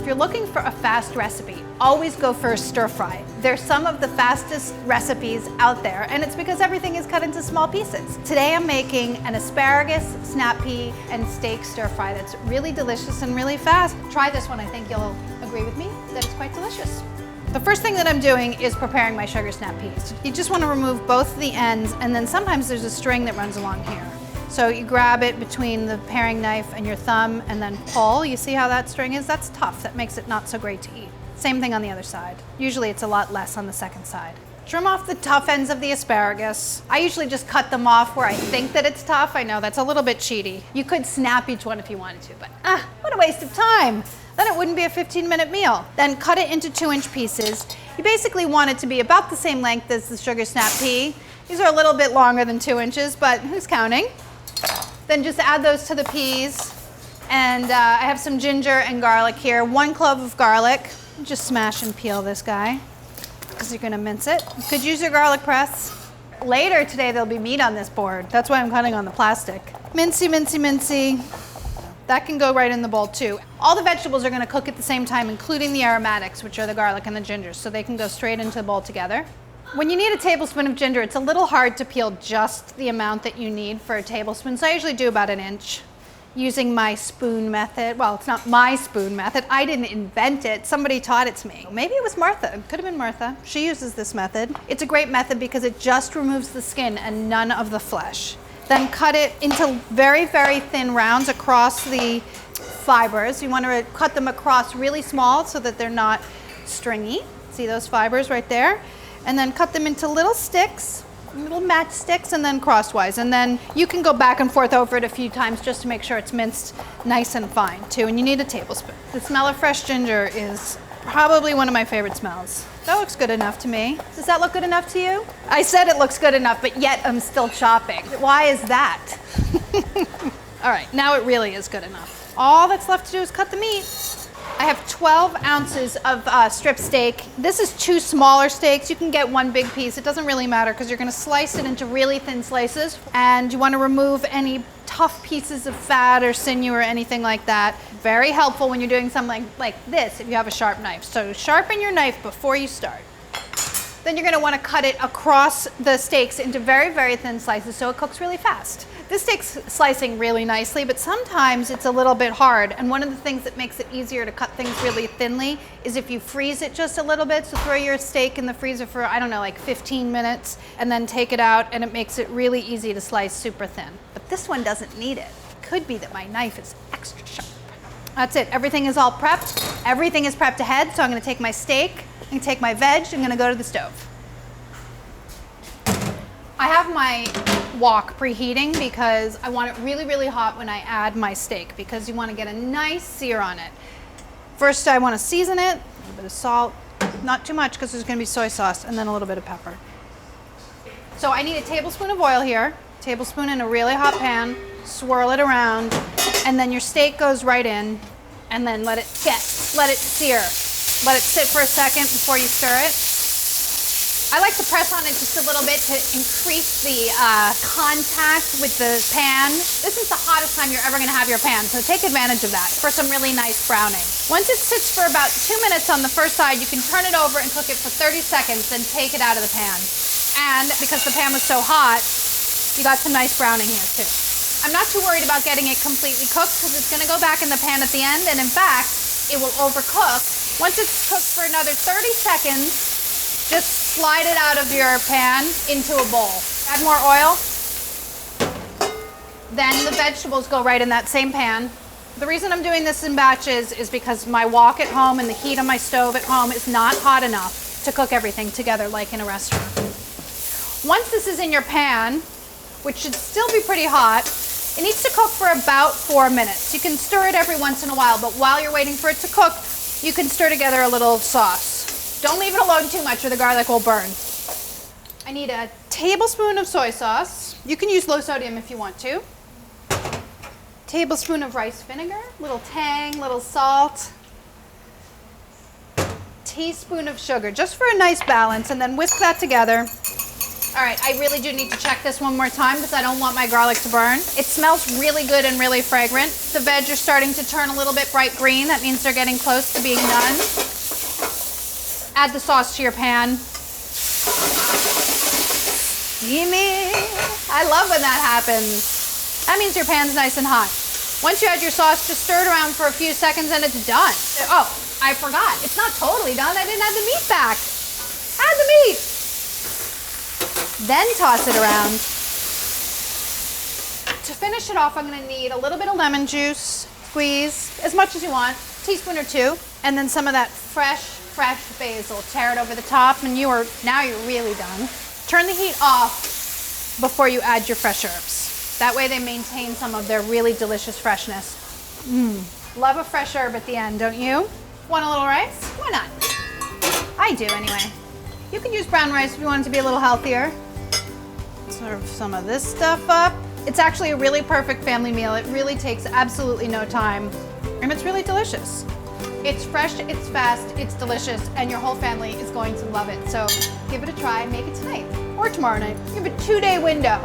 If you're looking for a fast recipe, always go for a stir fry. They're some of the fastest recipes out there, and it's because everything is cut into small pieces. Today I'm making an asparagus, snap pea, and steak stir fry that's really delicious and really fast. Try this one, I think you'll agree with me that it's quite delicious. The first thing that I'm doing is preparing my sugar snap peas. You just want to remove both the ends, and then sometimes there's a string that runs along here. So you grab it between the paring knife and your thumb and then pull. You see how that string is? That's tough. That makes it not so great to eat. Same thing on the other side. Usually it's a lot less on the second side. Trim off the tough ends of the asparagus. I usually just cut them off where I think that it's tough. I know that's a little bit cheaty. You could snap each one if you wanted to, but what a waste of time. Then it wouldn't be a 15-minute meal. Then cut it into 2-inch pieces. You basically want it to be about the same length as the sugar snap pea. These are a little bit longer than 2 inches, but who's counting? Then just add those to the peas. And I have some ginger and garlic here. 1 clove of garlic. Just smash and peel this guy because you're gonna mince it. You could use your garlic press. Later today there'll be meat on this board. That's why I'm cutting on the plastic. Mincy, mincy, mincy. That can go right in the bowl too. All the vegetables are gonna cook at the same time, including the aromatics, which are the garlic and the ginger, so they can go straight into the bowl together. When you need a tablespoon of ginger, it's a little hard to peel just the amount that you need for a tablespoon, so I usually do about 1 inch using my spoon method. Well, it's not my spoon method. I didn't invent it. Somebody taught it to me. Maybe it was Martha. It could have been Martha. She uses this method. It's a great method because it just removes the skin and none of the flesh. Then cut it into very, very thin rounds across the fibers. You want to cut them across really small so that they're not stringy. See those fibers right there? And then cut them into little sticks, little matchsticks, and then crosswise. And then you can go back and forth over it a few times just to make sure it's minced nice and fine too. And you need a tablespoon. The smell of fresh ginger is probably one of my favorite smells. That looks good enough to me. Does that look good enough to you? I said it looks good enough, but yet I'm still chopping. Why is that? All right, now it really is good enough. All that's left to do is cut the meat. I have 12 ounces of strip steak. This is 2 smaller steaks. You can get 1 big piece. It doesn't really matter because you're going to slice it into really thin slices. And you want to remove any tough pieces of fat or sinew or anything like that. Very helpful when you're doing something like this if you have a sharp knife. So sharpen your knife before you start. Then you're going to want to cut it across the steaks into very, very thin slices so it cooks really fast. This steak's slicing really nicely, but sometimes it's a little bit hard. And one of the things that makes it easier to cut things really thinly is if you freeze it just a little bit. So throw your steak in the freezer for, I don't know, like 15 minutes and then take it out, and it makes it really easy to slice super thin. But this one doesn't need it. It could be that my knife is extra sharp. That's it. Everything is all prepped. Everything is prepped ahead. So I'm going to take my steak and take my veg. I'm going to go to the stove. I have my wok preheating because I want it really, really hot when I add my steak because you want to get a nice sear on it. First, I want to season it, a little bit of salt, not too much because there's going to be soy sauce, and then a little bit of pepper. So I need a tablespoon of oil here, tablespoon in a really hot pan, swirl it around, and then your steak goes right in, and then let it sear. Let it sit for a second before you stir it. I like to press on it just a little bit to increase the contact with the pan. This is the hottest time you're ever going to have your pan, so take advantage of that for some really nice browning. Once it sits for about 2 minutes on the first side, you can turn it over and cook it for 30 seconds, then take it out of the pan. And because the pan was so hot, you got some nice browning here too. I'm not too worried about getting it completely cooked because it's going to go back in the pan at the end, and in fact, it will overcook. Once it's cooked for another 30 seconds, just slide it out of your pan into a bowl. Add more oil. Then the vegetables go right in that same pan. The reason I'm doing this in batches is because my wok at home and the heat on my stove at home is not hot enough to cook everything together like in a restaurant. Once this is in your pan, which should still be pretty hot, it needs to cook for about 4 minutes. You can stir it every once in a while, but while you're waiting for it to cook, you can stir together a little sauce. Don't leave it alone too much or the garlic will burn. I need a tablespoon of soy sauce. You can use low sodium if you want to. Tablespoon of rice vinegar, little tang, little salt. Teaspoon of sugar, just for a nice balance, and then whisk that together. All right, I really do need to check this one more time because I don't want my garlic to burn. It smells really good and really fragrant. The veg are starting to turn a little bit bright green. That means they're getting close to being done. Add the sauce to your pan. Steamy. I love when that happens. That means your pan's nice and hot. Once you add your sauce, just stir it around for a few seconds and it's done. Oh, I forgot. It's not totally done. I didn't add the meat back. Add the meat. Then toss it around. To finish it off, I'm gonna need a little bit of lemon juice, squeeze, as much as you want, a teaspoon or two, and then some of that fresh basil. Tear it over the top, and now you're really done. Turn the heat off before you add your fresh herbs. That way they maintain some of their really delicious freshness. Love a fresh herb at the end, don't you? Want a little rice? Why not? I do anyway. You can use brown rice if you want it to be a little healthier. Serve some of this stuff up. It's actually a really perfect family meal. It really takes absolutely no time, and it's really delicious. It's fresh, it's fast, it's delicious, and your whole family is going to love it. So give it a try, make it tonight or tomorrow night. You have a 2-day window.